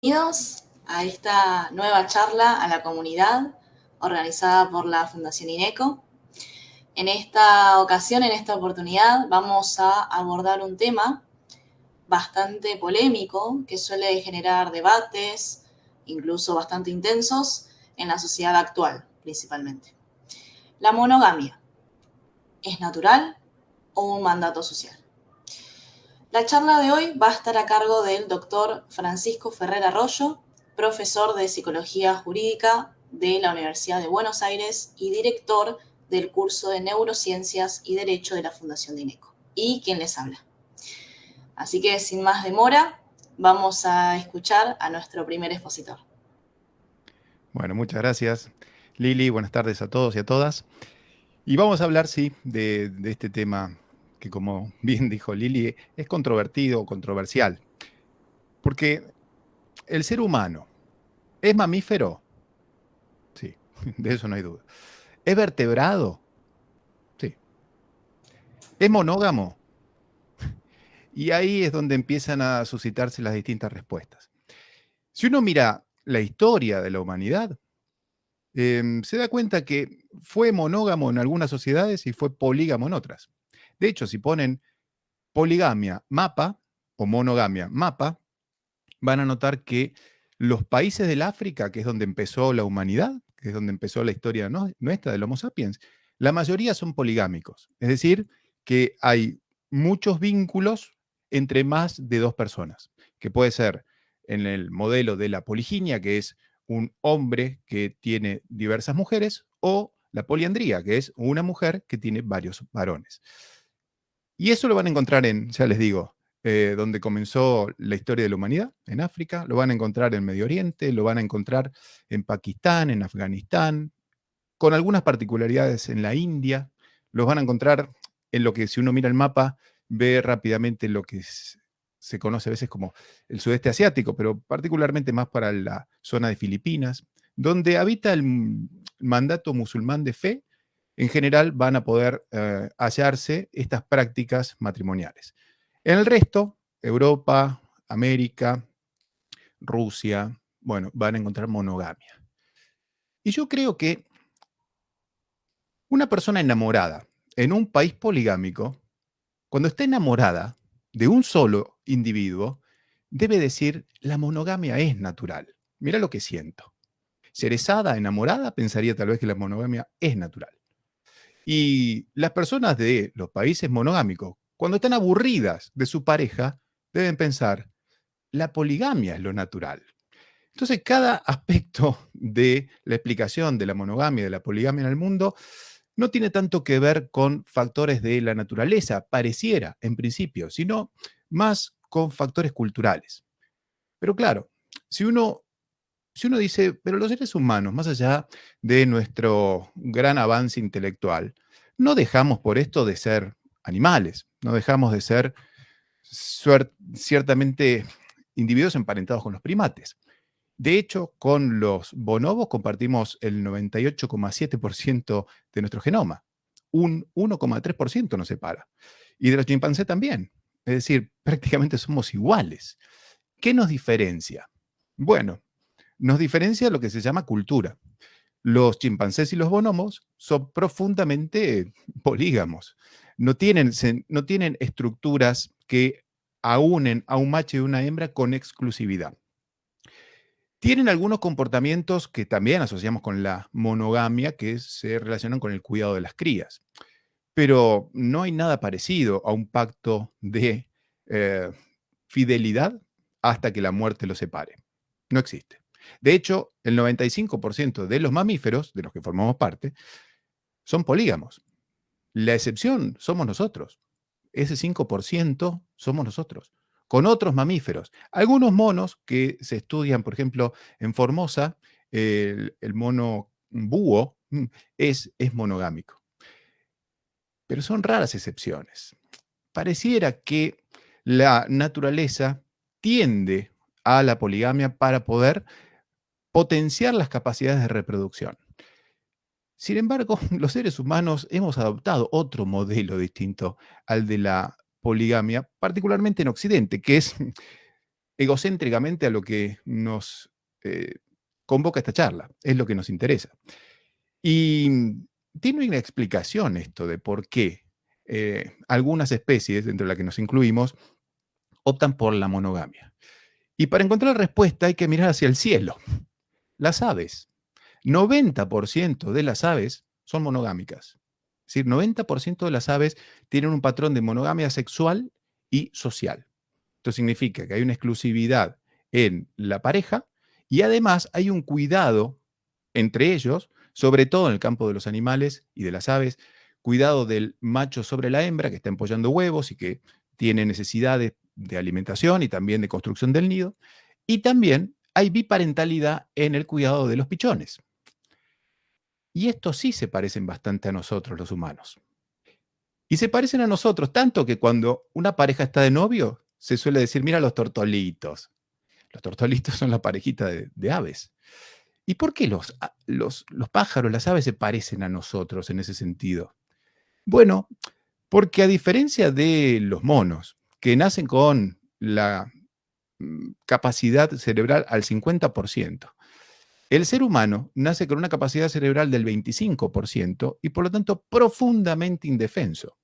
Bienvenidos a esta nueva charla a la comunidad organizada por la Fundación INECO. En esta ocasión, en esta oportunidad, vamos a abordar un tema bastante polémico que suele generar debates, incluso bastante intensos, en la sociedad actual, principalmente. La monogamia, ¿es natural o un mandato social? La charla de hoy va a estar a cargo del doctor Francisco Ferrer Arroyo, profesor de Psicología Jurídica de la Universidad de Buenos Aires y director del curso de Neurociencias y Derecho de la Fundación de INECO, y quien les habla. Así que, sin más demora, vamos a escuchar a nuestro primer expositor. Bueno, muchas gracias, Lili. Buenas tardes a todos y a todas. Y vamos a hablar, sí, de este tema que, como bien dijo Lili, es controvertido o controversial. Porque el ser humano es mamífero, sí, de eso no hay duda. ¿Es vertebrado? Sí. ¿Es monógamo? Y ahí es donde empiezan a suscitarse las distintas respuestas. Si uno mira la historia de la humanidad, se da cuenta que fue monógamo en algunas sociedades y fue polígamo en otras. De hecho, si ponen poligamia mapa o monogamia mapa, van a notar que los países del África, que es donde empezó la humanidad, que es donde empezó la historia nuestra del Homo sapiens, la mayoría son poligámicos. Es decir, que hay muchos vínculos entre más de dos personas, que puede ser en el modelo de la poliginia, que es un hombre que tiene diversas mujeres, o la poliandría, que es una mujer que tiene varios varones. Y eso lo van a encontrar en, ya les digo, donde comenzó la historia de la humanidad, en África, lo van a encontrar en Medio Oriente, lo van a encontrar en Pakistán, en Afganistán, con algunas particularidades en la India, los van a encontrar en lo que si uno mira el mapa, ve rápidamente lo que se conoce a veces como el sudeste asiático, pero particularmente más para la zona de Filipinas, donde habita el mandato musulmán de fe. En general van a poder hallarse estas prácticas matrimoniales. En el resto, Europa, América, Rusia, bueno, van a encontrar monogamia. Y yo creo que una persona enamorada en un país poligámico, cuando está enamorada de un solo individuo, debe decir, la monogamia es natural. Mira lo que siento. Cerezada, enamorada, pensaría tal vez que la monogamia es natural. Y las personas de los países monogámicos, cuando están aburridas de su pareja, deben pensar, la poligamia es lo natural. Entonces, cada aspecto de la explicación de la monogamia y de la poligamia en el mundo no tiene tanto que ver con factores de la naturaleza, pareciera en principio, sino más con factores culturales. Pero claro, si uno, si uno dice, pero los seres humanos, más allá de nuestro gran avance intelectual, no dejamos por esto de ser animales, no dejamos de ser ciertamente individuos emparentados con los primates. De hecho, con los bonobos compartimos el 98,7% de nuestro genoma. Un 1,3% nos separa. Y de los chimpancés también. Es decir, prácticamente somos iguales. ¿Qué nos diferencia? Bueno, nos diferencia lo que se llama cultura. Los chimpancés y los bonobos son profundamente polígamos. No tienen estructuras que aúnen a un macho y una hembra con exclusividad. Tienen algunos comportamientos que también asociamos con la monogamia, que se relacionan con el cuidado de las crías. Pero no hay nada parecido a un pacto de eh, fidelidad hasta que la muerte los separe. No existe. De hecho, el 95% de los mamíferos, de los que formamos parte, son polígamos. La excepción somos nosotros. Ese 5% somos nosotros, con otros mamíferos. Algunos monos que se estudian, por ejemplo, en Formosa, el mono búho es monogámico. Pero son raras excepciones. Pareciera que la naturaleza tiende a la poligamia para poder potenciar las capacidades de reproducción. Sin embargo, los seres humanos hemos adoptado otro modelo distinto al de la poligamia, particularmente en Occidente, que es egocéntricamente a lo que nos convoca esta charla, es lo que nos interesa. Y tiene una explicación esto de por qué algunas especies, dentro de las que nos incluimos, optan por la monogamia. Y para encontrar respuesta hay que mirar hacia el cielo. Las aves. 90% de las aves son monogámicas. Es decir, 90% de las aves tienen un patrón de monogamia sexual y social. Esto significa que hay una exclusividad en la pareja y además hay un cuidado entre ellos, sobre todo en el campo de los animales y de las aves, cuidado del macho sobre la hembra que está empollando huevos y que tiene necesidades de alimentación y también de construcción del nido. Y también hay biparentalidad en el cuidado de los pichones. Y estos sí se parecen bastante a nosotros los humanos. Y se parecen a nosotros tanto que cuando una pareja está de novio, se suele decir, mira los tortolitos. Los tortolitos son la parejita de aves. ¿Y por qué los pájaros, las aves se parecen a nosotros en ese sentido? Bueno, porque a diferencia de los monos, que nacen con la capacidad cerebral al 50%, el ser humano nace con una capacidad cerebral del 25% y por lo tanto profundamente indefenso.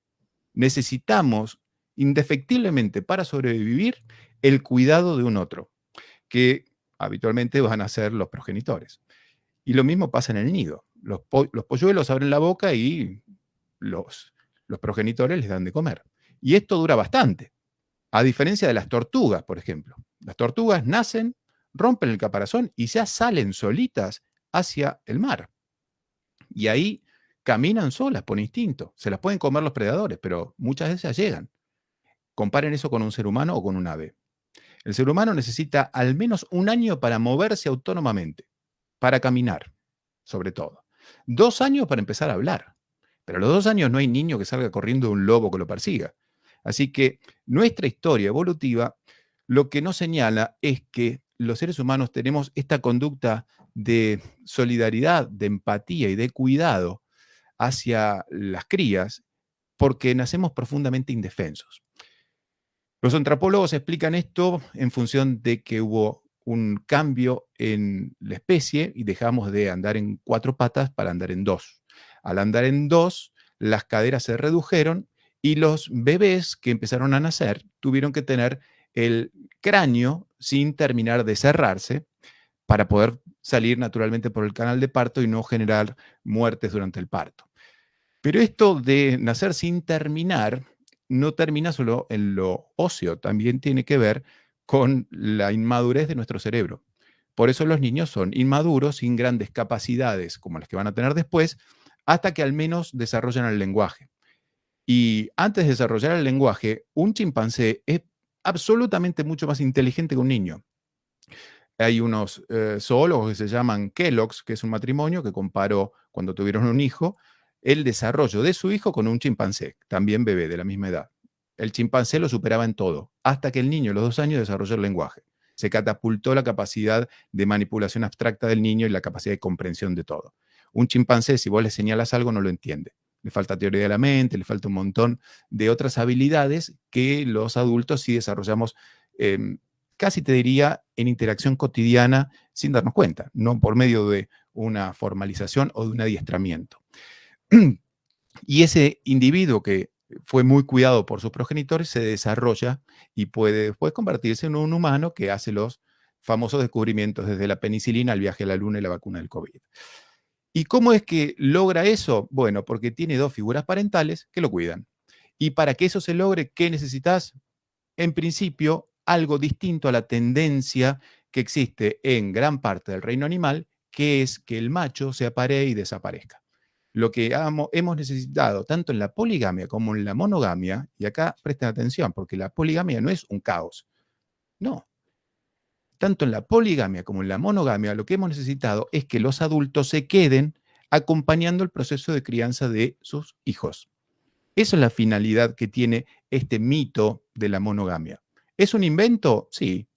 Necesitamos indefectiblemente para sobrevivir el cuidado de un otro, que habitualmente van a ser los progenitores. Y lo mismo pasa en el nido. Los polluelos abren la boca y los progenitores les dan de comer. Y esto dura bastante, a diferencia de las tortugas, por ejemplo. Las tortugas nacen, rompen el caparazón y ya salen solitas hacia el mar. Y ahí caminan solas por instinto. Se las pueden comer los predadores, pero muchas de ellas llegan. Comparen eso con un ser humano o con un ave. El ser humano necesita al menos un año para moverse autónomamente, para caminar, sobre todo. 2 años para empezar a hablar. Pero a los 2 años no hay niño que salga corriendo de un lobo que lo persiga. Así que nuestra historia evolutiva lo que nos señala es que los seres humanos tenemos esta conducta de solidaridad, de empatía y de cuidado hacia las crías porque nacemos profundamente indefensos. Los antropólogos explican esto en función de que hubo un cambio en la especie y dejamos de andar en 4 patas para andar en 2. Al andar en 2, las caderas se redujeron y los bebés que empezaron a nacer tuvieron que tener el cráneo sin terminar de cerrarse para poder salir naturalmente por el canal de parto y no generar muertes durante el parto. Pero esto de nacer sin terminar no termina solo en lo óseo, también tiene que ver con la inmadurez de nuestro cerebro. Por eso los niños son inmaduros, sin grandes capacidades como las que van a tener después, hasta que al menos desarrollan el lenguaje. Y antes de desarrollar el lenguaje, un chimpancé es absolutamente mucho más inteligente que un niño. Hay unos zoólogos que se llaman Kellogg's, que es un matrimonio que comparó cuando tuvieron un hijo, el desarrollo de su hijo con un chimpancé, también bebé de la misma edad. El chimpancé lo superaba en todo, hasta que el niño a los 2 años desarrolló el lenguaje. Se catapultó la capacidad de manipulación abstracta del niño y la capacidad de comprensión de todo. Un chimpancé, si vos le señalas algo, no lo entiende. Le falta teoría de la mente, le falta un montón de otras habilidades que los adultos sí desarrollamos, casi te diría, en interacción cotidiana sin darnos cuenta, no por medio de una formalización o de un adiestramiento. Y ese individuo que fue muy cuidado por sus progenitores se desarrolla y puede después convertirse en un humano que hace los famosos descubrimientos desde la penicilina, el viaje a la luna y la vacuna del COVID. ¿Y cómo es que logra eso? Bueno, porque tiene 2 figuras parentales que lo cuidan. Y para que eso se logre, ¿qué necesitas? En principio, algo distinto a la tendencia que existe en gran parte del reino animal, que es que el macho se aparee y desaparezca. Lo que hemos necesitado tanto en la poligamia como en la monogamia, y acá presten atención, porque la poligamia no es un caos, no. Tanto en la poligamia como en la monogamia, lo que hemos necesitado es que los adultos se queden acompañando el proceso de crianza de sus hijos. Esa es la finalidad que tiene este mito de la monogamia. ¿Es un invento? Sí,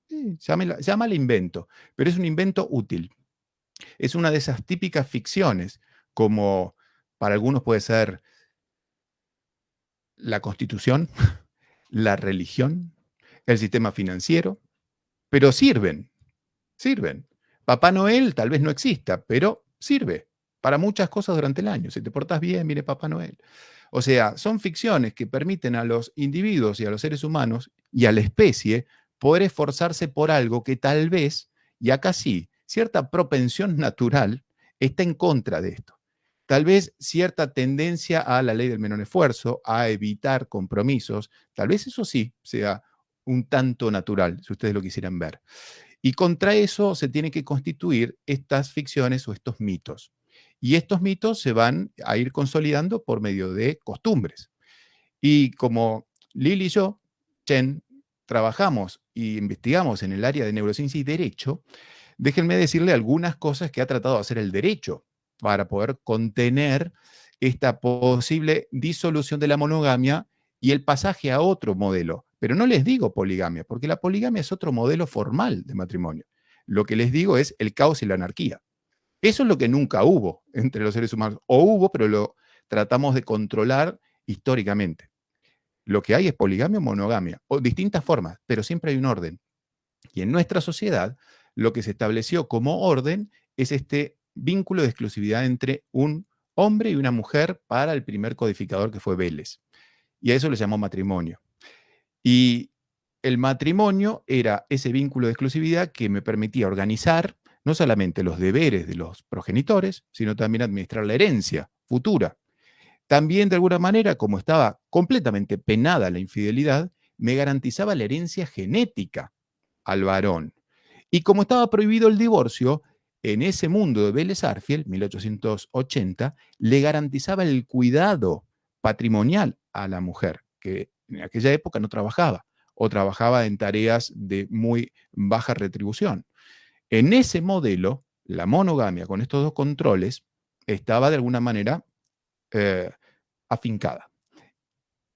llámale invento, pero es un invento útil. Es una de esas típicas ficciones, como para algunos puede ser la Constitución, la religión, el sistema financiero, pero sirven, sirven. Papá Noel tal vez no exista, pero sirve para muchas cosas durante el año. Si te portas bien, viene Papá Noel. O sea, son ficciones que permiten a los individuos y a los seres humanos y a la especie poder esforzarse por algo que tal vez, y acá sí, cierta propensión natural está en contra de esto. Tal vez cierta tendencia a la ley del menor esfuerzo, a evitar compromisos, tal vez eso sí sea un tanto natural, si ustedes lo quisieran ver. Y contra eso se tienen que constituir estas ficciones o estos mitos. Y estos mitos se van a ir consolidando por medio de costumbres. Y como Lili y yo, Chen, trabajamos y investigamos en el área de neurociencia y derecho, déjenme decirle algunas cosas que ha tratado de hacer el derecho para poder contener esta posible disolución de la monogamia y el pasaje a otro modelo. Pero no les digo poligamia, porque la poligamia es otro modelo formal de matrimonio. Lo que les digo es el caos y la anarquía. Eso es lo que nunca hubo entre los seres humanos. O hubo, pero lo tratamos de controlar históricamente. Lo que hay es poligamia o monogamia, o distintas formas, pero siempre hay un orden. Y en nuestra sociedad, lo que se estableció como orden es este vínculo de exclusividad entre un hombre y una mujer para el primer codificador que fue Vélez. Y a eso le llamó matrimonio. Y el matrimonio era ese vínculo de exclusividad que me permitía organizar no solamente los deberes de los progenitores, sino también administrar la herencia futura. También, de alguna manera, como estaba completamente penada la infidelidad, me garantizaba la herencia genética al varón. Y como estaba prohibido el divorcio, en ese mundo de Vélez Arfiel, 1880, le garantizaba el cuidado patrimonial a la mujer, que en aquella época no trabajaba o trabajaba en tareas de muy baja retribución. En ese modelo, la monogamia con estos dos controles estaba de alguna manera eh, afincada.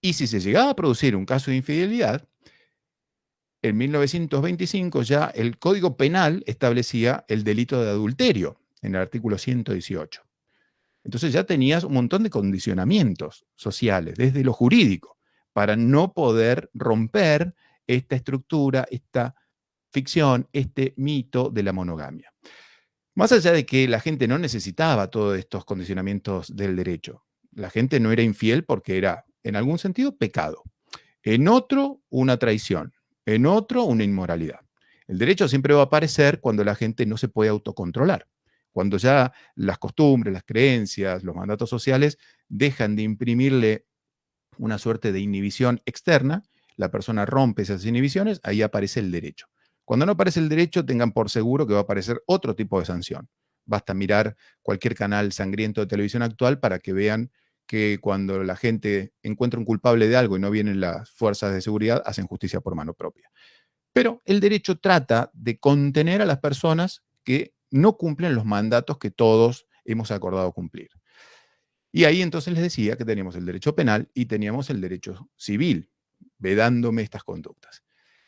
Y si se llegaba a producir un caso de infidelidad, en 1925 ya el Código Penal establecía el delito de adulterio en el artículo 118. Entonces ya tenías un montón de condicionamientos sociales, desde lo jurídico, para no poder romper esta estructura, esta ficción, este mito de la monogamia. Más allá de que la gente no necesitaba todos estos condicionamientos del derecho, la gente no era infiel porque era, en algún sentido, pecado. En otro, una traición. En otro, una inmoralidad. El derecho siempre va a aparecer cuando la gente no se puede autocontrolar, cuando ya las costumbres, las creencias, los mandatos sociales dejan de imprimirle una suerte de inhibición externa, la persona rompe esas inhibiciones, ahí aparece el derecho. Cuando no aparece el derecho, tengan por seguro que va a aparecer otro tipo de sanción. Basta mirar cualquier canal sangriento de televisión actual para que vean que cuando la gente encuentra un culpable de algo y no vienen las fuerzas de seguridad, hacen justicia por mano propia. Pero el derecho trata de contener a las personas que no cumplen los mandatos que todos hemos acordado cumplir. Y ahí entonces les decía que teníamos el derecho penal y teníamos el derecho civil, vedándome estas conductas.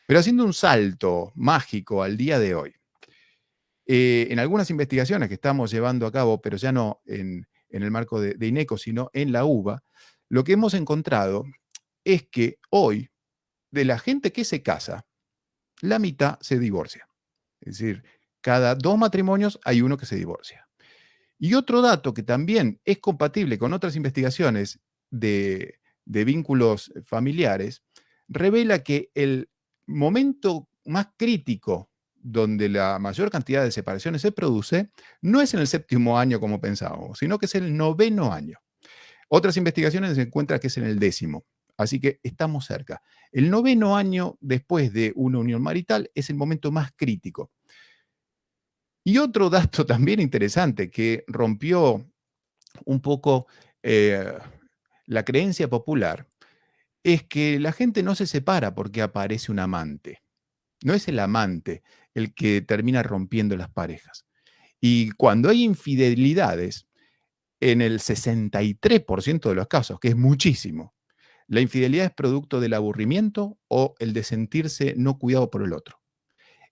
Pero haciendo un salto mágico al día de hoy, en algunas investigaciones que estamos llevando a cabo, pero ya no en el marco de INECO, sino en la UBA, lo que hemos encontrado es que hoy, de la gente que se casa, la mitad se divorcia. Es decir, cada 2 matrimonios hay uno que se divorcia. Y otro dato que también es compatible con otras investigaciones de vínculos familiares, revela que el momento más crítico donde la mayor cantidad de separaciones se produce no es en el 7º año como pensábamos, sino que es en el 9º año. Otras investigaciones se encuentran que es en el 10º. Así que estamos cerca. El 9º año después de una unión marital es el momento más crítico. Y otro dato también interesante que rompió un poco la creencia popular es que la gente no se separa porque aparece un amante. No es el amante el que termina rompiendo las parejas. Y cuando hay infidelidades, en el 63% de los casos, que es muchísimo, la infidelidad es producto del aburrimiento o el de sentirse no cuidado por el otro.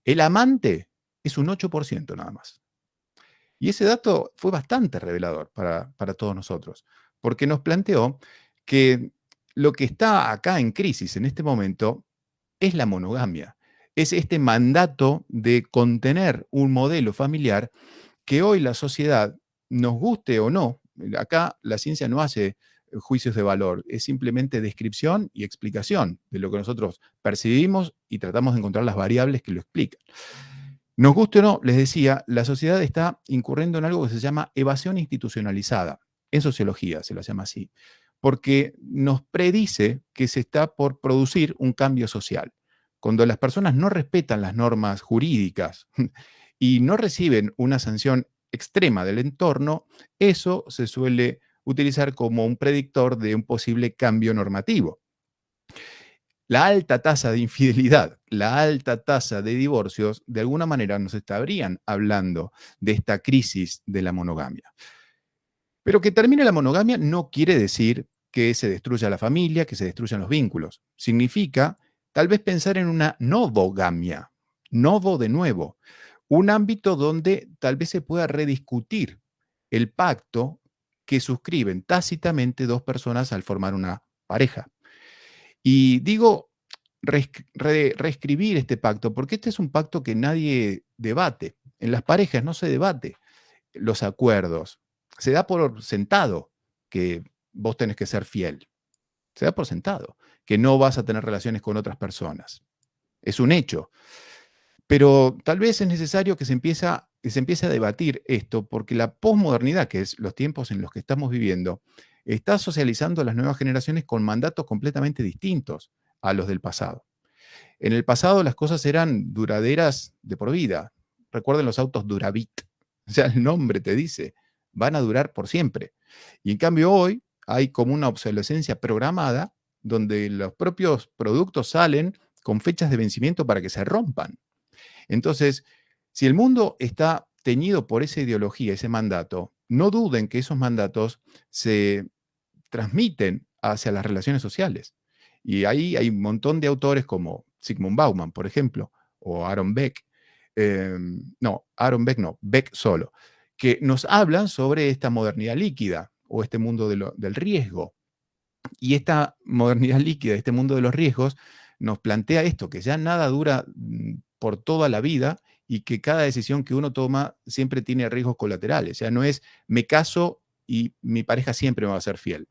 El amante es un 8% nada más. Y ese dato fue bastante revelador para todos nosotros, porque nos planteó que lo que está acá en crisis en este momento es la monogamia. es este mandato de contener un modelo familiar que hoy la sociedad, nos guste o no, acá la ciencia no hace juicios de valor, es simplemente descripción y explicación de lo que nosotros percibimos y tratamos de encontrar las variables que lo explican. Nos guste o no, les decía, la sociedad está incurriendo en algo que se llama evasión institucionalizada. En sociología se la llama así, porque nos predice que se está por producir un cambio social. Cuando las personas no respetan las normas jurídicas y no reciben una sanción extrema del entorno, eso se suele utilizar como un predictor de un posible cambio normativo. La alta tasa de infidelidad, la alta tasa de divorcios, de alguna manera nos estarían hablando de esta crisis de la monogamia. Pero que termine la monogamia no quiere decir que se destruya la familia, que se destruyan los vínculos. Significa tal vez pensar en una novogamia, novo de nuevo, un ámbito donde tal vez se pueda rediscutir el pacto que suscriben tácitamente dos personas al formar una pareja. Y digo reescribir este pacto, porque este es un pacto que nadie debate. En las parejas no se debate los acuerdos. Se da por sentado que vos tenés que ser fiel. Se da por sentado que no vas a tener relaciones con otras personas. Es un hecho. Pero tal vez es necesario que se empiece a debatir esto, porque la posmodernidad, que es los tiempos en los que estamos viviendo, está socializando a las nuevas generaciones con mandatos completamente distintos a los del pasado. En el pasado las cosas eran duraderas de por vida. Recuerden los autos Duravit. O sea, el nombre te dice, van a durar por siempre. Y en cambio hoy hay como una obsolescencia programada donde los propios productos salen con fechas de vencimiento para que se rompan. Entonces, si el mundo está teñido por esa ideología, ese mandato, no duden que esos mandatos se transmiten hacia las relaciones sociales. Y ahí hay un montón de autores como Zygmunt Bauman, por ejemplo, o Aaron Beck, no, Aaron Beck no, Beck solo, que nos hablan sobre esta modernidad líquida o este mundo del riesgo. Y esta modernidad líquida, este mundo de los riesgos, nos plantea esto, que ya nada dura por toda la vida y que cada decisión que uno toma siempre tiene riesgos colaterales. Ya no es me caso y mi pareja siempre me va a ser fiel.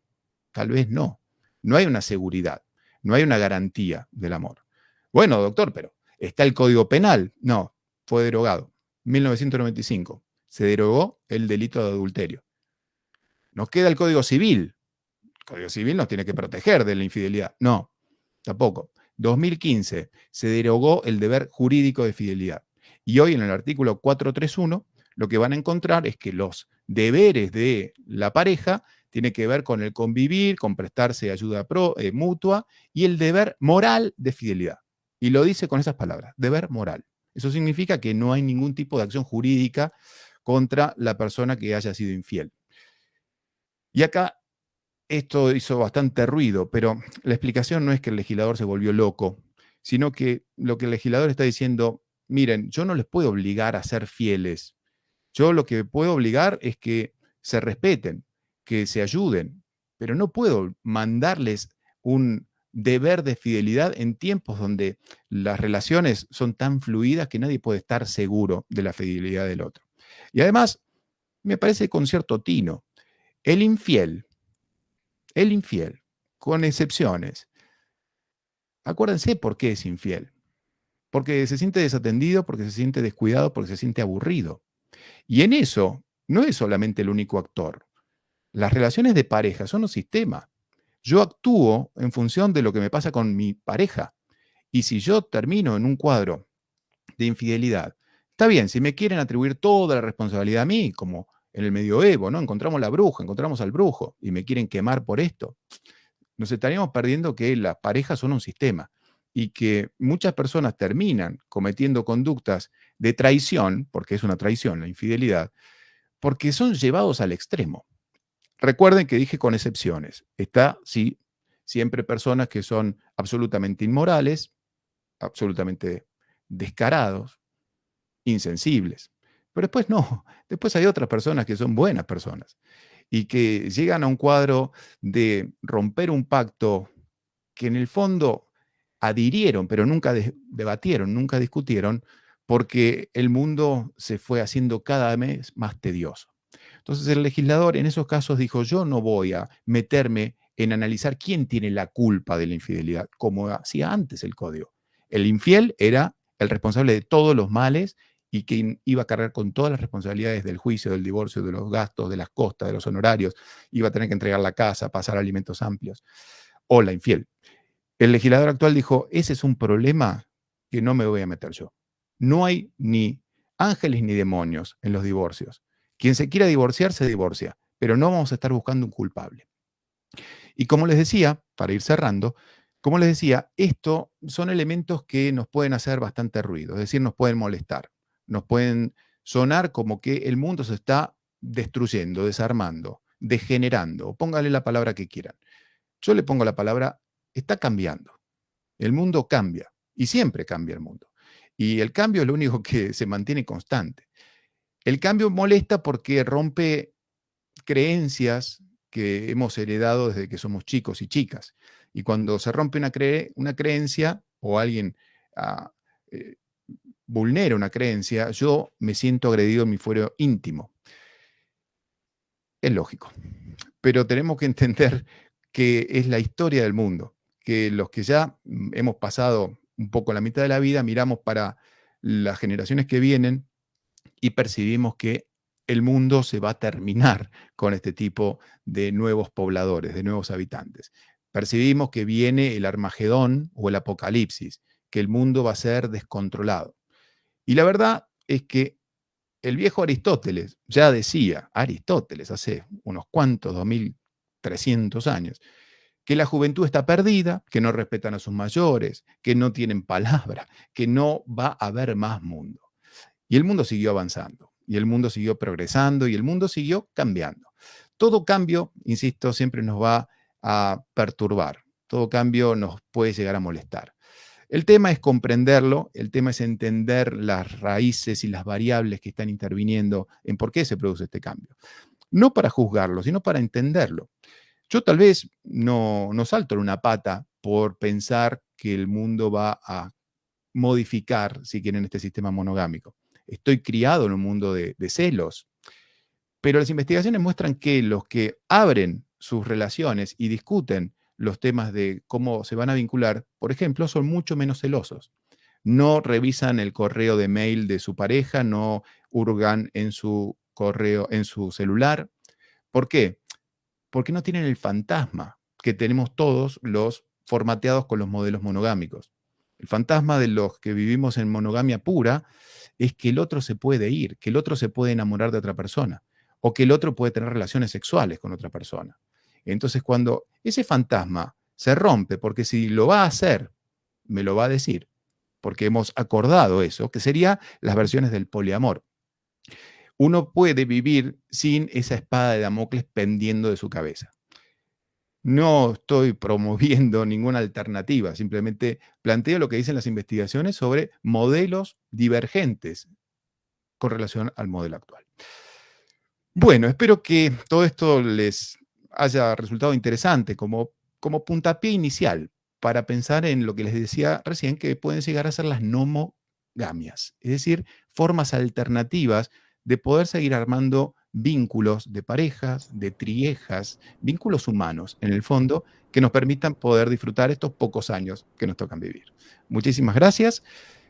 Tal vez no. No hay una seguridad, no hay una garantía del amor. Bueno, doctor, pero ¿está el Código Penal? No, fue derogado. 1995 se derogó el delito de adulterio. Nos queda el Código Civil. El Código Civil nos tiene que proteger de la infidelidad. No, tampoco. 2015 se derogó el deber jurídico de fidelidad. Y hoy en el artículo 431 lo que van a encontrar es que los deberes de la pareja tienen que ver con el convivir, con prestarse ayuda mutua y el deber moral de fidelidad. Y lo dice con esas palabras, deber moral. Eso significa que no hay ningún tipo de acción jurídica contra la persona que haya sido infiel. Y acá esto hizo bastante ruido, pero la explicación no es que el legislador se volvió loco, sino que lo que el legislador está diciendo, miren, yo no les puedo obligar a ser fieles. Yo lo que puedo obligar es que se respeten, que se ayuden, pero no puedo mandarles un deber de fidelidad en tiempos donde las relaciones son tan fluidas que nadie puede estar seguro de la fidelidad del otro. Y además, me parece con cierto tino, el infiel, el infiel, con excepciones, acuérdense por qué es infiel. Porque se siente desatendido, porque se siente descuidado, porque se siente aburrido. Y en eso no es solamente el único actor. Las relaciones de pareja son un sistema. Yo actúo en función de lo que me pasa con mi pareja. Y si yo termino en un cuadro de infidelidad, está bien, si me quieren atribuir toda la responsabilidad a mí, como en el medioevo, ¿no? Encontramos la bruja, encontramos al brujo y me quieren quemar por esto, nos estaríamos perdiendo que las parejas son un sistema y que muchas personas terminan cometiendo conductas de traición, porque es una traición la infidelidad, porque son llevados al extremo. Recuerden que dije con excepciones. Está, sí, siempre personas que son absolutamente inmorales, absolutamente descarados, insensibles. Pero después no, después hay otras personas que son buenas personas y que llegan a un cuadro de romper un pacto que en el fondo adhirieron, pero nunca debatieron, nunca discutieron, porque el mundo se fue haciendo cada vez más tedioso. Entonces el legislador en esos casos dijo, yo no voy a meterme en analizar quién tiene la culpa de la infidelidad, como hacía antes el código. El infiel era el responsable de todos los males y quien iba a cargar con todas las responsabilidades del juicio, del divorcio, de los gastos, de las costas, de los honorarios, iba a tener que entregar la casa, pasar alimentos amplios, o la infiel. El legislador actual dijo, ese es un problema que no me voy a meter yo. No hay ni ángeles ni demonios en los divorcios. Quien se quiera divorciar, se divorcia, pero no vamos a estar buscando un culpable. Y como les decía, para ir cerrando, como les decía, esto son elementos que nos pueden hacer bastante ruido, es decir, nos pueden molestar, nos pueden sonar como que el mundo se está destruyendo, desarmando, degenerando, o póngale la palabra que quieran. Yo le pongo la palabra, está cambiando. El mundo cambia y siempre cambia el mundo. Y el cambio es lo único que se mantiene constante. El cambio molesta porque rompe creencias que hemos heredado desde que somos chicos y chicas. Y cuando se rompe una creencia o alguien ah, eh, vulnera una creencia, yo me siento agredido en mi fuero íntimo. Es lógico. Pero tenemos que entender que es la historia del mundo, que los que ya hemos pasado un poco la mitad de la vida, miramos para las generaciones que vienen y percibimos que el mundo se va a terminar con este tipo de nuevos pobladores, de nuevos habitantes. Percibimos que viene el Armagedón o el Apocalipsis, que el mundo va a ser descontrolado. Y la verdad es que el viejo Aristóteles ya decía, Aristóteles hace unos cuantos, 2300 años, que la juventud está perdida, que no respetan a sus mayores, que no tienen palabra, que no va a haber más mundo. Y el mundo siguió avanzando, y el mundo siguió progresando, y el mundo siguió cambiando. Todo cambio, insisto, siempre nos va a perturbar, todo cambio nos puede llegar a molestar. El tema es comprenderlo, el tema es entender las raíces y las variables que están interviniendo en por qué se produce este cambio. No para juzgarlo, sino para entenderlo. Yo tal vez no salto en una pata por pensar que el mundo va a modificar, si quieren, este sistema monogámico. Estoy criado en un mundo de celos, pero las investigaciones muestran que los que abren sus relaciones y discuten los temas de cómo se van a vincular, por ejemplo, son mucho menos celosos. No revisan el correo de mail de su pareja, no hurgan en su correo, en su celular. ¿Por qué? Porque no tienen el fantasma que tenemos todos los formateados con los modelos monogámicos. El fantasma de los que vivimos en monogamia pura es que el otro se puede ir, que el otro se puede enamorar de otra persona o que el otro puede tener relaciones sexuales con otra persona. Entonces, cuando ese fantasma se rompe, porque si lo va a hacer, me lo va a decir, porque hemos acordado eso, que sería las versiones del poliamor. Uno puede vivir sin esa espada de Damocles pendiendo de su cabeza. No estoy promoviendo ninguna alternativa, simplemente planteo lo que dicen las investigaciones sobre modelos divergentes con relación al modelo actual. Bueno, espero que todo esto les haya resultado interesante como puntapié inicial para pensar en lo que les decía recién, que pueden llegar a ser las nomogamias, es decir, formas alternativas de poder seguir armando vínculos de parejas, de triejas, vínculos humanos, en el fondo, que nos permitan poder disfrutar estos pocos años que nos tocan vivir. Muchísimas gracias.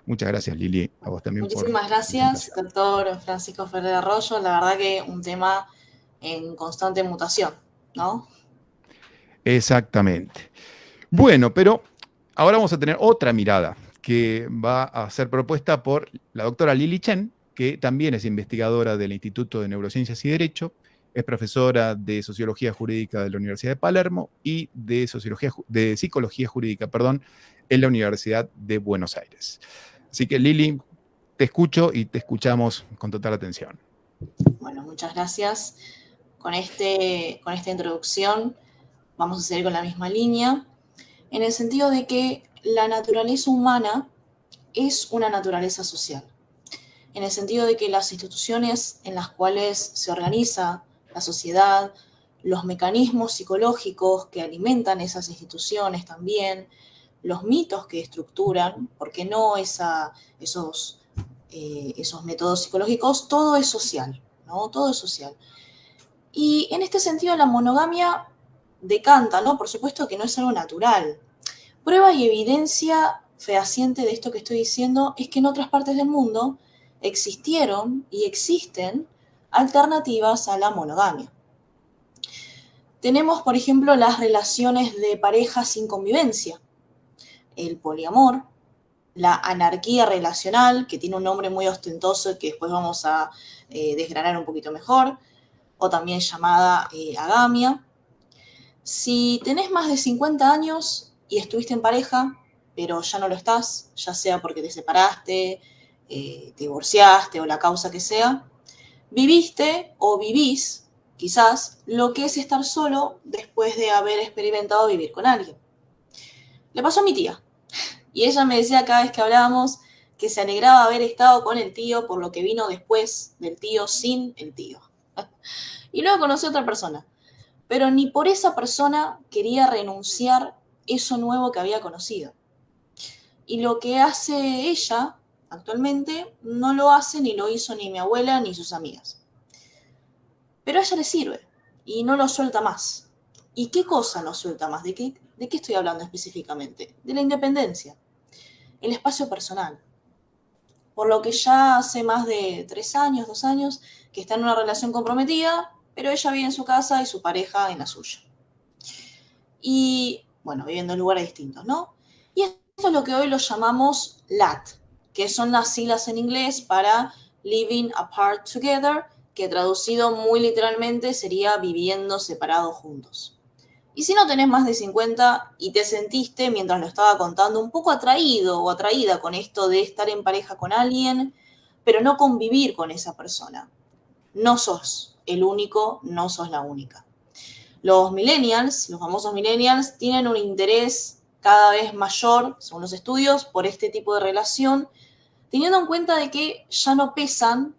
Muchas gracias, Lili, a vos también por Muchísimas la gracias, presentación. doctor Francisco Ferrer Arroyo. La verdad que un tema en constante mutación, ¿no? Exactamente. Bueno, pero ahora vamos a tener otra mirada que va a ser propuesta por la doctora Lili Chen, que también es investigadora del Instituto de Neurociencias y Derecho, es profesora de Sociología Jurídica de la Universidad de Palermo y de Psicología Jurídica, perdón, en la Universidad de Buenos Aires. Así que Lili, te escucho y te escuchamos con total atención. Bueno, muchas gracias. Con esta introducción vamos a seguir con la misma línea, en el sentido de que la naturaleza humana es una naturaleza social, en el sentido de que las instituciones en las cuales se organiza la sociedad, los mecanismos psicológicos que alimentan esas instituciones también, los mitos que estructuran, porque no esos métodos psicológicos, todo es social, ¿no? Todo es social. Y en este sentido la monogamia decanta, ¿no? Por supuesto que no es algo natural. Prueba y evidencia fehaciente de esto que estoy diciendo es que en otras partes del mundo existieron y existen alternativas a la monogamia. Tenemos, por ejemplo, las relaciones de pareja sin convivencia, el poliamor, la anarquía relacional, que tiene un nombre muy ostentoso y que después vamos a desgranar un poquito mejor, o también llamada agamia. Si tenés más de 50 años y estuviste en pareja, pero ya no lo estás, ya sea porque te separaste, te divorciaste o la causa que sea, viviste o vivís, quizás, lo que es estar solo después de haber experimentado vivir con alguien. Le pasó a mi tía, y ella me decía cada vez que hablábamos que se alegraba haber estado con el tío por lo que vino después del tío sin el tío. Y luego conoció a otra persona, pero ni por esa persona quería renunciar eso nuevo que había conocido. Y lo que hace ella actualmente no lo hace ni lo hizo ni mi abuela ni sus amigas. Pero a ella le sirve y no lo suelta más. ¿Y qué cosa no suelta más? ¿De qué estoy hablando específicamente? De la independencia, el espacio personal. Por lo que ya hace más de 3 años, 2 años, que está en una relación comprometida, pero ella vive en su casa y su pareja en la suya. Y, bueno, viviendo en lugares distintos, ¿no? Y esto es lo que hoy lo llamamos LAT, que son las siglas en inglés para Living Apart Together, que traducido muy literalmente sería viviendo separados juntos. Y si no tenés más de 50 y te sentiste, mientras lo estaba contando, un poco atraído o atraída con esto de estar en pareja con alguien, pero no convivir con esa persona, no sos el único, no sos la única. Los millennials, los famosos millennials, tienen un interés cada vez mayor, según los estudios, por este tipo de relación, teniendo en cuenta de que ya no pesan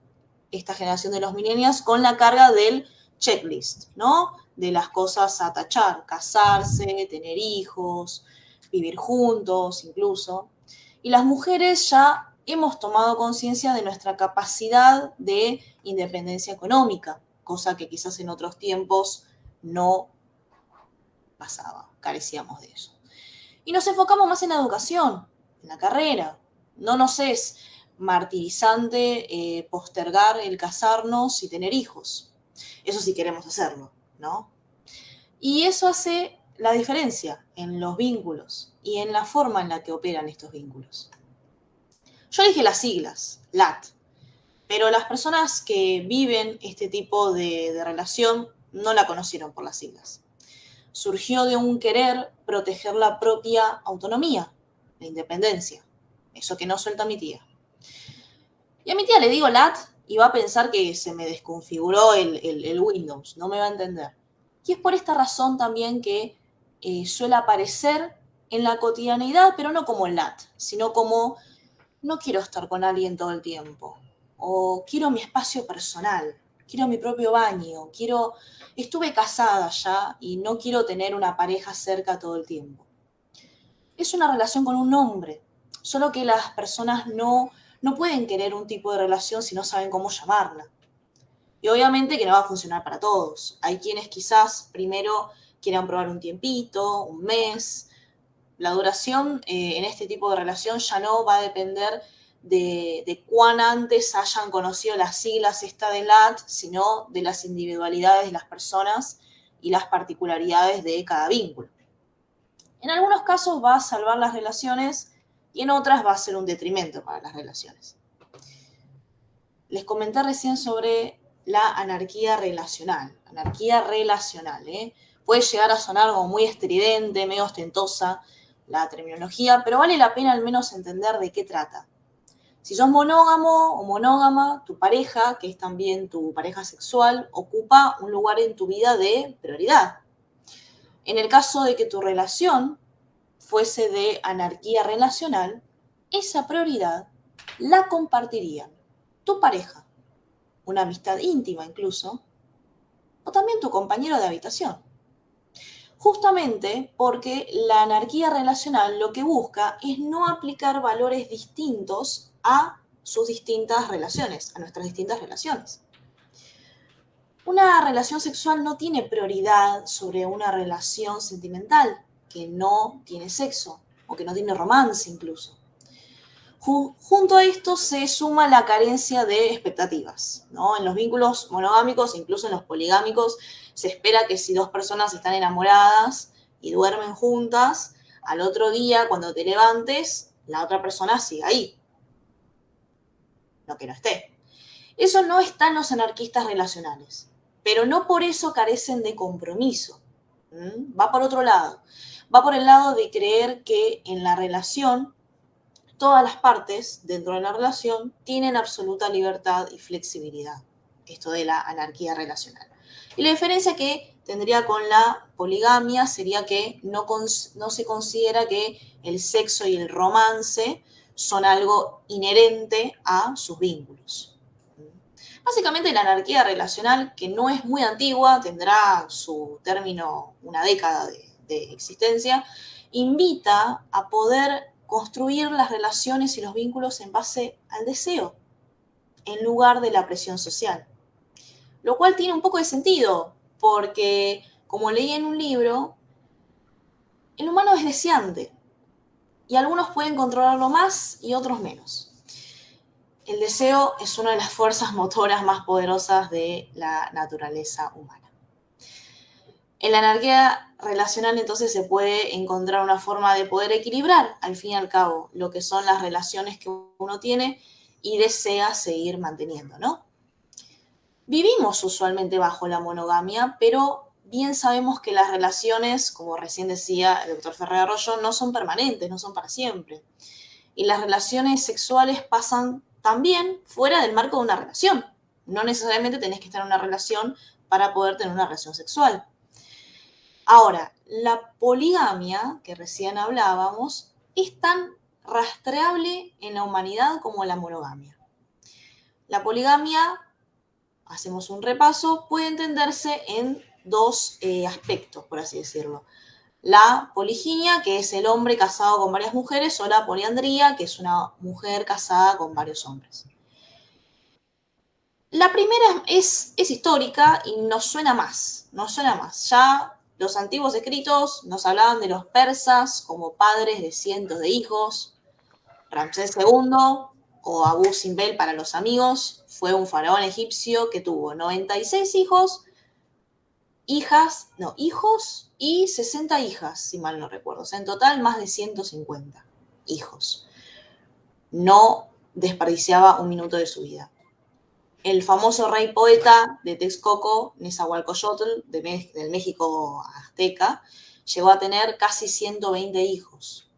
esta generación de los millennials con la carga del checklist, ¿no? De las cosas a tachar, casarse, tener hijos, vivir juntos incluso. Y las mujeres ya hemos tomado conciencia de nuestra capacidad de independencia económica, cosa que quizás en otros tiempos no pasaba, carecíamos de eso. Y nos enfocamos más en la educación, en la carrera. No nos es martirizante postergar el casarnos y tener hijos. Eso sí queremos hacerlo, ¿no? Y eso hace la diferencia en los vínculos y en la forma en la que operan estos vínculos. Yo dije las siglas, LAT, pero las personas que viven este tipo de relación no la conocieron por las siglas. Surgió de un querer proteger la propia autonomía, la independencia, eso que no suelta mi tía. Y a mi tía le digo LAT y va a pensar que se me desconfiguró el Windows, no me va a entender. Y es por esta razón también que suele aparecer en la cotidianeidad, pero no como LAT, sino como no quiero estar con alguien todo el tiempo, o quiero mi espacio personal, quiero mi propio baño, estuve casada ya y no quiero tener una pareja cerca todo el tiempo. Es una relación con un nombre, solo que las personas no pueden querer un tipo de relación si no saben cómo llamarla. Y obviamente que no va a funcionar para todos. Hay quienes quizás primero quieran probar un tiempito, un mes. La duración en este tipo de relación ya no va a depender de cuán antes hayan conocido las siglas esta de LAT, sino de las individualidades de las personas y las particularidades de cada vínculo. En algunos casos va a salvar las relaciones y en otras va a ser un detrimento para las relaciones. Les comenté recién sobre la anarquía relacional. Puede llegar a sonar como muy estridente, medio ostentosa la terminología, pero vale la pena al menos entender de qué trata. Si sos monógamo o monógama, tu pareja, que es también tu pareja sexual, ocupa un lugar en tu vida de prioridad. En el caso de que tu relación fuese de anarquía relacional, esa prioridad la compartirían tu pareja, una amistad íntima incluso, o también tu compañero de habitación. Justamente porque la anarquía relacional lo que busca es no aplicar valores distintos a sus distintas relaciones, a nuestras distintas relaciones. Una relación sexual no tiene prioridad sobre una relación sentimental que no tiene sexo o que no tiene romance incluso. Junto a esto se suma la carencia de expectativas, ¿no? En los vínculos monogámicos, incluso en los poligámicos, se espera que si dos personas están enamoradas y duermen juntas, al otro día, cuando te levantes, la otra persona siga ahí, no que no esté. Eso no está en los anarquistas relacionales, pero no por eso carecen de compromiso. Va por otro lado. Va por el lado de creer que en la relación todas las partes dentro de la relación tienen absoluta libertad y flexibilidad. Esto de la anarquía relacional. Y la diferencia que tendría con la poligamia sería que no se considera que el sexo y el romance son algo inherente a sus vínculos. Básicamente la anarquía relacional, que no es muy antigua, tendrá su término una década de existencia, invita a poder construir las relaciones y los vínculos en base al deseo, en lugar de la presión social. Lo cual tiene un poco de sentido, porque, como leí en un libro, el humano es deseante, y algunos pueden controlarlo más y otros menos. El deseo es una de las fuerzas motoras más poderosas de la naturaleza humana. En la anarquía relacional entonces se puede encontrar una forma de poder equilibrar, al fin y al cabo, lo que son las relaciones que uno tiene y desea seguir manteniendo, ¿no? Vivimos usualmente bajo la monogamia, pero bien sabemos que las relaciones, como recién decía el doctor Ferrer Arroyo, no son permanentes, no son para siempre. Y las relaciones sexuales pasan también fuera del marco de una relación. No necesariamente tenés que estar en una relación para poder tener una relación sexual. Ahora, la poligamia, que recién hablábamos, es tan rastreable en la humanidad como la monogamia. La poligamia, hacemos un repaso, puede entenderse en dos aspectos, por así decirlo. La poliginia, que es el hombre casado con varias mujeres, o la poliandría, que es una mujer casada con varios hombres. La primera es histórica y nos suena más. Ya los antiguos escritos nos hablaban de los persas como padres de cientos de hijos. Ramsés II, o Abu Simbel para los amigos, fue un faraón egipcio que tuvo 96 hijos, hijos y 60 hijas, si mal no recuerdo. O sea, en total más de 150 hijos. No desperdiciaba un minuto de su vida. El famoso rey poeta de Texcoco, Nezahualcóyotl, del México azteca, llegó a tener casi 120 hijos.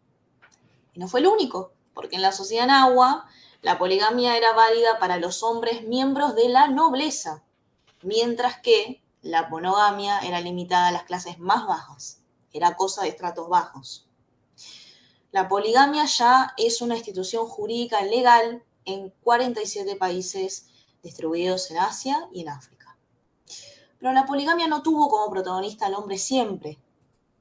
Y no fue el único, porque en la sociedad nahua la poligamia era válida para los hombres miembros de la nobleza, mientras que la monogamia era limitada a las clases más bajas, era cosa de estratos bajos. La poligamia ya es una institución jurídica legal en 47 países distribuidos en Asia y en África. Pero la poligamia no tuvo como protagonista al hombre siempre.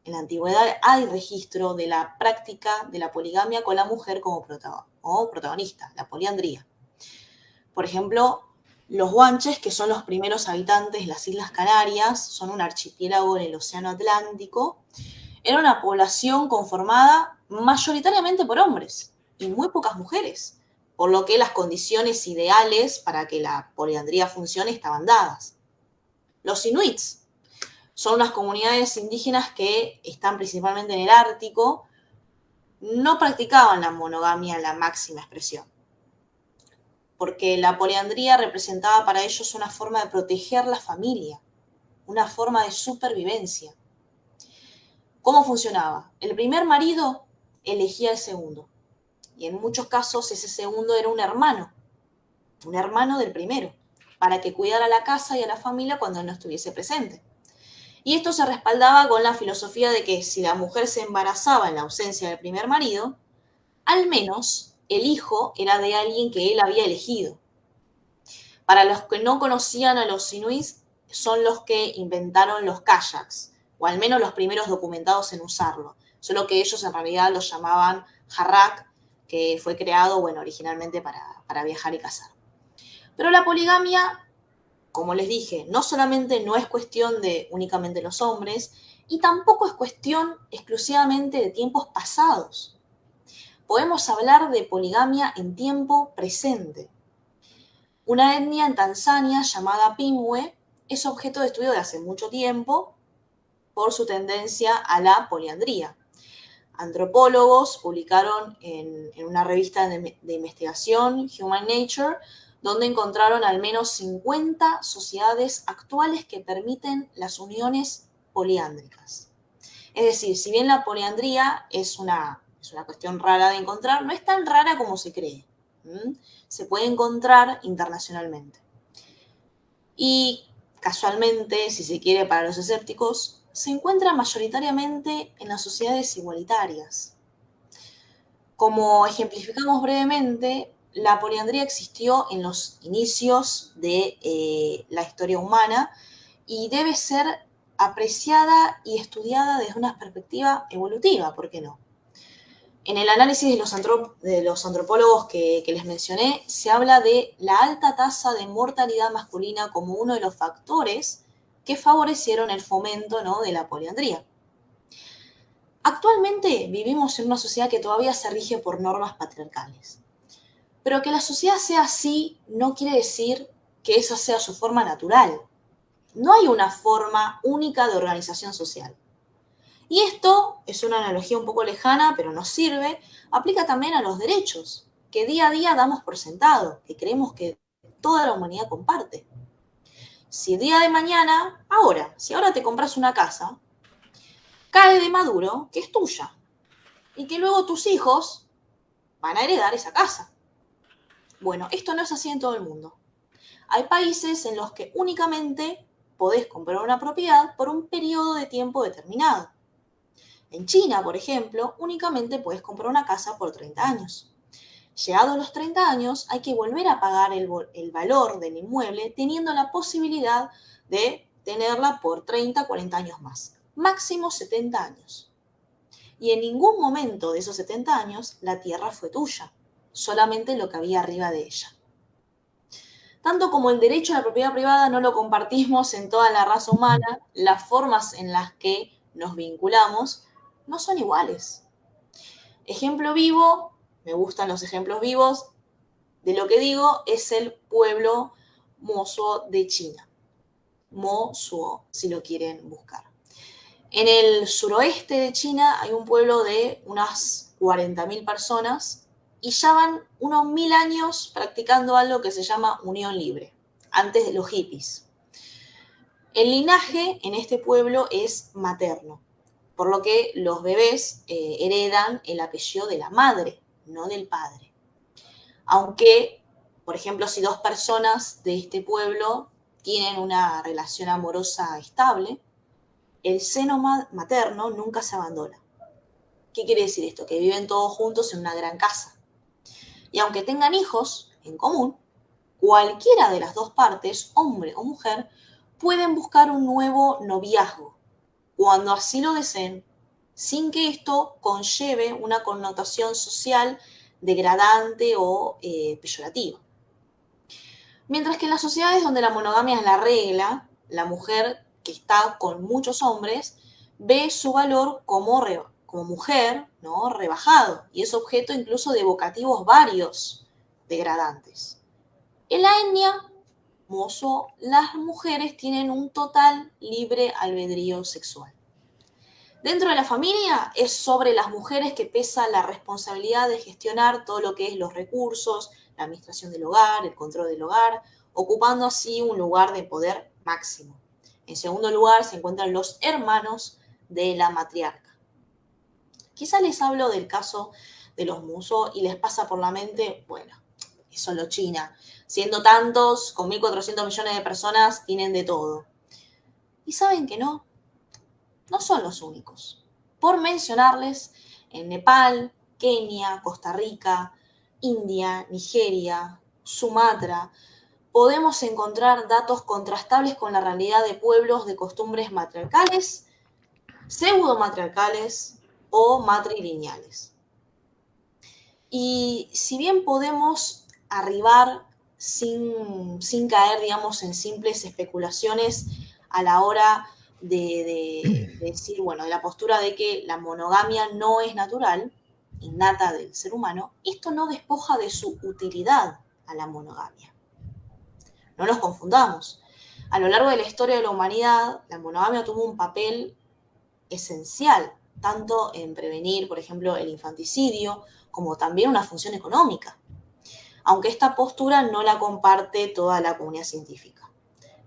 En la antigüedad hay registro de la práctica de la poligamia con la mujer como protagonista, la poliandría. Por ejemplo, los guanches, que son los primeros habitantes de las Islas Canarias, son un archipiélago en el Océano Atlántico, era una población conformada mayoritariamente por hombres y muy pocas mujeres, por lo que las condiciones ideales para que la poliandría funcione estaban dadas. Los inuits son unas comunidades indígenas que están principalmente en el Ártico, no practicaban la monogamia en la máxima expresión, porque la poliandría representaba para ellos una forma de proteger la familia, una forma de supervivencia. ¿Cómo funcionaba? El primer marido elegía al segundo, y en muchos casos ese segundo era un hermano del primero, para que cuidara la casa y a la familia cuando él no estuviese presente. Y esto se respaldaba con la filosofía de que si la mujer se embarazaba en la ausencia del primer marido, al menos el hijo era de alguien que él había elegido. Para los que no conocían a los inuits, son los que inventaron los kayaks, o al menos los primeros documentados en usarlo, solo que ellos en realidad lo llamaban harrak, que fue creado, bueno, originalmente para viajar y cazar. Pero la poligamia, como les dije, no solamente no es cuestión de únicamente los hombres, y tampoco es cuestión exclusivamente de tiempos pasados. Podemos hablar de poligamia en tiempo presente. Una etnia en Tanzania llamada Pimwe es objeto de estudio de hace mucho tiempo por su tendencia a la poliandría. Antropólogos publicaron en una revista de investigación, Human Nature, donde encontraron al menos 50 sociedades actuales que permiten las uniones poliándricas. Es decir, si bien la poliandría es una cuestión rara de encontrar, no es tan rara como se cree. Se puede encontrar internacionalmente. Y casualmente, si se quiere para los escépticos, se encuentra mayoritariamente en las sociedades igualitarias. Como ejemplificamos brevemente, la poliandría existió en los inicios de la historia humana y debe ser apreciada y estudiada desde una perspectiva evolutiva, ¿por qué no? En el análisis de los antropólogos que les mencioné, se habla de la alta tasa de mortalidad masculina como uno de los factores que favorecieron el fomento, ¿no?, de la poliandría. Actualmente vivimos en una sociedad que todavía se rige por normas patriarcales. Pero que la sociedad sea así no quiere decir que esa sea su forma natural. No hay una forma única de organización social. Y esto es una analogía un poco lejana, pero nos sirve, aplica también a los derechos, que día a día damos por sentado, que creemos que toda la humanidad comparte. Si el día de mañana, si ahora te compras una casa, cae de maduro que es tuya y que luego tus hijos van a heredar esa casa. Bueno, esto no es así en todo el mundo. Hay países en los que únicamente podés comprar una propiedad por un periodo de tiempo determinado. En China, por ejemplo, únicamente puedes comprar una casa por 30 años. Llegados los 30 años, hay que volver a pagar el valor del inmueble, teniendo la posibilidad de tenerla por 30, 40 años más. Máximo 70 años. Y en ningún momento de esos 70 años la tierra fue tuya, solamente lo que había arriba de ella. Tanto como el derecho a la propiedad privada no lo compartimos en toda la raza humana, las formas en las que nos vinculamos no son iguales. Ejemplo vivo, me gustan los ejemplos vivos, de lo que digo es el pueblo Mozuo de China. Mozuo, si lo quieren buscar. En el suroeste de China hay un pueblo de unas 40.000 personas y ya van unos 1000 años practicando algo que se llama unión libre, antes de los hippies. El linaje en este pueblo es materno, por lo que los bebés heredan el apellido de la madre, no del padre. Aunque, por ejemplo, si dos personas de este pueblo tienen una relación amorosa estable, el seno materno nunca se abandona. ¿Qué quiere decir esto? Que viven todos juntos en una gran casa. Y aunque tengan hijos en común, cualquiera de las dos partes, hombre o mujer, pueden buscar un nuevo noviazgo, cuando así lo deseen, sin que esto conlleve una connotación social degradante o peyorativa. Mientras que en las sociedades donde la monogamia es la regla, la mujer que está con muchos hombres ve su valor como mujer, ¿no?, rebajado, y es objeto incluso de vocativos varios degradantes. En la etnia Mozo, las mujeres tienen un total libre albedrío sexual. Dentro de la familia es sobre las mujeres que pesa la responsabilidad de gestionar todo lo que es los recursos, la administración del hogar, el control del hogar, ocupando así un lugar de poder máximo. En segundo lugar se encuentran los hermanos de la matriarca. Quizá les hablo del caso de los Muso y les pasa por la mente, bueno, es solo China. Siendo tantos, con 1.400 millones de personas, tienen de todo. Y saben que no son los únicos. Por mencionarles, en Nepal, Kenia, Costa Rica, India, Nigeria, Sumatra, podemos encontrar datos contrastables con la realidad de pueblos de costumbres matriarcales pseudomatriarcales o matrilineales. Y si bien podemos arribar sin caer, digamos, en simples especulaciones a la hora de decir, bueno, de la postura de que la monogamia no es natural, innata del ser humano, esto no despoja de su utilidad a la monogamia. No nos confundamos. A lo largo de la historia de la humanidad, la monogamia tuvo un papel esencial, tanto en prevenir, por ejemplo, el infanticidio, como también una función económica, aunque esta postura no la comparte toda la comunidad científica.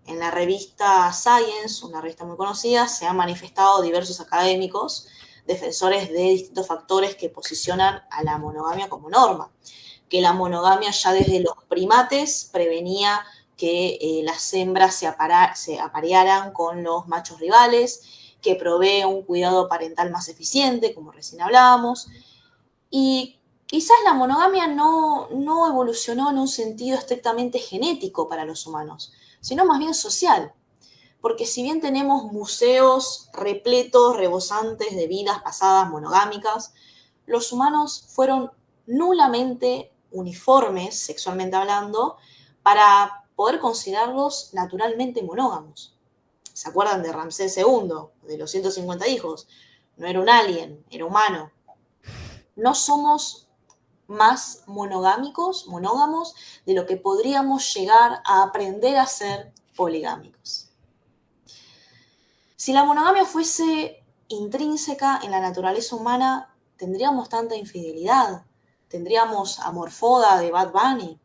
En la revista Science, una revista muy conocida, se han manifestado diversos académicos defensores de distintos factores que posicionan a la monogamia como norma, que la monogamia ya desde los primates prevenía que las hembras se aparearan con los machos rivales, que provee un cuidado parental más eficiente, como recién hablábamos, y quizás la monogamia no evolucionó en un sentido estrictamente genético para los humanos, sino más bien social. Porque si bien tenemos museos repletos, rebosantes de vidas pasadas monogámicas, los humanos fueron nulamente uniformes, sexualmente hablando, para poder considerarlos naturalmente monógamos. ¿Se acuerdan de Ramsés II, de los 150 hijos? No era un alien, era humano. No somos más monógamos, de lo que podríamos llegar a aprender a ser poligámicos. Si la monogamia fuese intrínseca en la naturaleza humana, tendríamos tanta infidelidad, tendríamos amorfoda de Bad Bunny.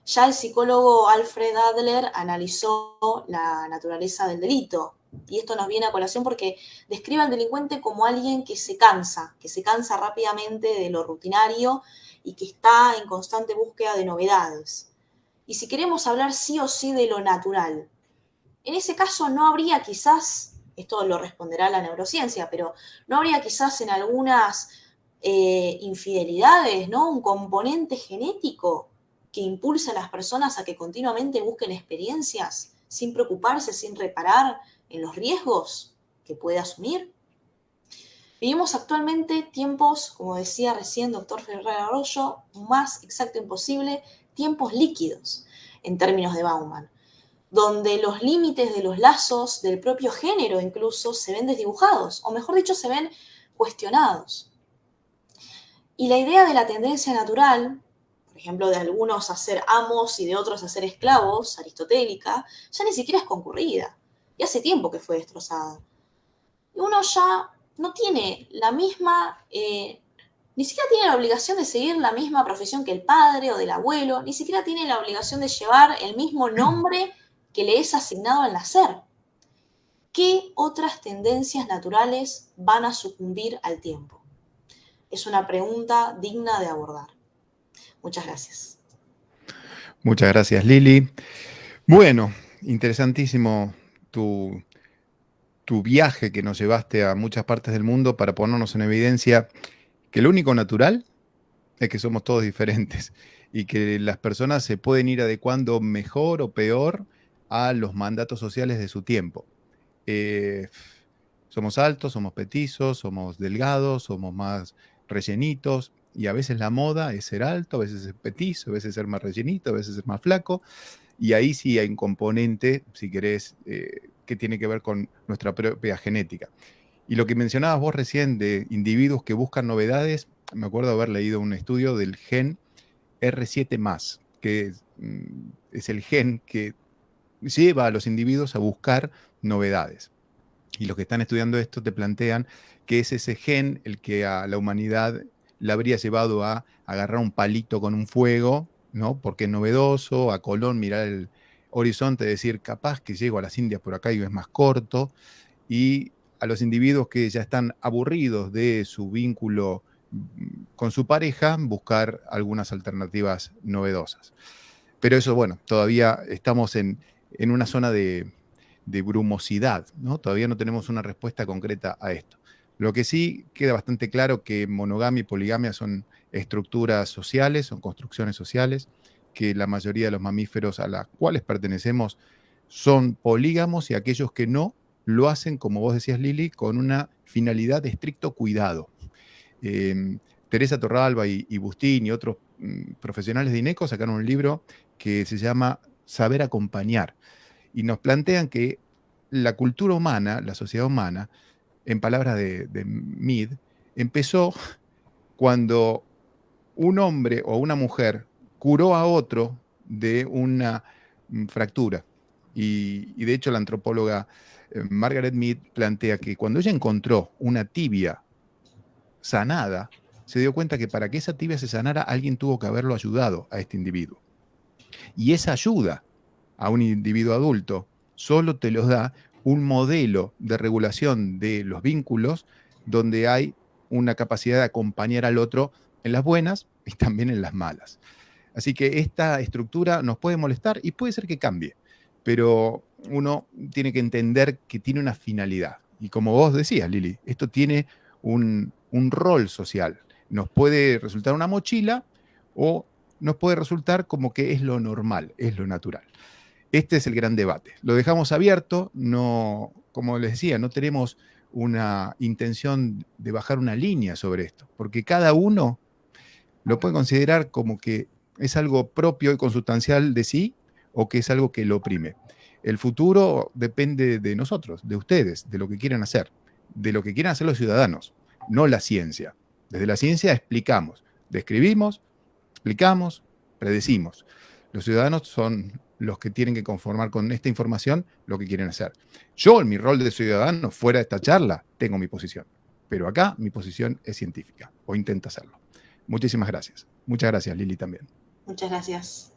Ya el psicólogo Alfred Adler analizó la naturaleza del delito, y esto nos viene a colación porque describe al delincuente como alguien que se cansa rápidamente de lo rutinario y que está en constante búsqueda de novedades. Y si queremos hablar sí o sí de lo natural, en ese caso no habría quizás, esto lo responderá la neurociencia, pero no habría quizás en algunas infidelidades, ¿no? Un componente genético que impulsa a las personas a que continuamente busquen experiencias sin preocuparse, sin reparar en los riesgos que puede asumir. Vivimos actualmente tiempos, como decía recién doctor Ferrer Arroyo, más exacto imposible, tiempos líquidos, en términos de Bauman, donde los límites de los lazos del propio género incluso se ven desdibujados, o mejor dicho, se ven cuestionados. Y la idea de la tendencia natural, por ejemplo, de algunos a ser amos y de otros a ser esclavos, aristotélica, ya ni siquiera es concurrida, y hace tiempo que fue destrozada. Y uno ya no tiene la misma, ni siquiera tiene la obligación de seguir la misma profesión que el padre o del abuelo, ni siquiera tiene la obligación de llevar el mismo nombre que le es asignado al nacer. ¿Qué otras tendencias naturales van a sucumbir al tiempo? Es una pregunta digna de abordar. Muchas gracias. Muchas gracias, Lili. Bueno, interesantísimo tu, tu viaje que nos llevaste a muchas partes del mundo para ponernos en evidencia que lo único natural es que somos todos diferentes y que las personas se pueden ir adecuando mejor o peor a los mandatos sociales de su tiempo. Eh, Somos altos, somos petizos, somos delgados, somos más rellenitos, y a veces la moda es ser alto, a veces ser petizo, a veces ser más rellenito, a veces ser más flaco, y ahí sí hay un componente, si querés, que tiene que ver con nuestra propia genética. Y lo que mencionabas vos recién de individuos que buscan novedades, me acuerdo haber leído un estudio del gen R7+, que es el gen que lleva a los individuos a buscar novedades. Y los que están estudiando esto te plantean que es ese gen el que a la humanidad la habría llevado a agarrar un palito con un fuego, ¿no? Porque es novedoso, a Colón mirar el horizonte, decir, capaz que llego a las Indias por acá y es más corto, y a los individuos que ya están aburridos de su vínculo con su pareja, buscar algunas alternativas novedosas. Pero eso, bueno, todavía estamos en una zona de brumosidad, ¿no? Todavía no tenemos una respuesta concreta a esto. Lo que sí queda bastante claro que monogamia y poligamia son estructuras sociales, son construcciones sociales, que la mayoría de los mamíferos a las cuales pertenecemos son polígamos y aquellos que no lo hacen, como vos decías, Lili, con una finalidad de estricto cuidado. Teresa Torralba y Bustín y otros profesionales de INECO sacaron un libro que se llama Saber acompañar, y nos plantean que la cultura humana, la sociedad humana, en palabras de Mead, empezó cuando un hombre o una mujer curó a otro de una fractura. Y de hecho la antropóloga Margaret Mead plantea que cuando ella encontró una tibia sanada, se dio cuenta que para que esa tibia se sanara, alguien tuvo que haberlo ayudado a este individuo. Y esa ayuda a un individuo adulto solo te los da un modelo de regulación de los vínculos donde hay una capacidad de acompañar al otro en las buenas y también en las malas. Así que esta estructura nos puede molestar y puede ser que cambie, pero uno tiene que entender que tiene una finalidad. Y como vos decías, Lili, esto tiene un rol social. Nos puede resultar una mochila o nos puede resultar como que es lo normal, es lo natural. Este es el gran debate. Lo dejamos abierto, no, como les decía, no tenemos una intención de bajar una línea sobre esto, porque cada uno lo puede considerar como que es algo propio y consustancial de sí o que es algo que lo oprime. El futuro depende de nosotros, de ustedes, de lo que quieran hacer, de lo que quieran hacer los ciudadanos, no la ciencia. Desde la ciencia explicamos, describimos, explicamos, predecimos. Los ciudadanos son los que tienen que conformar con esta información lo que quieren hacer. Yo, en mi rol de ciudadano, fuera de esta charla, tengo mi posición. Pero acá mi posición es científica, o intenta hacerlo. Muchísimas gracias. Muchas gracias, Lili, también. Muchas gracias.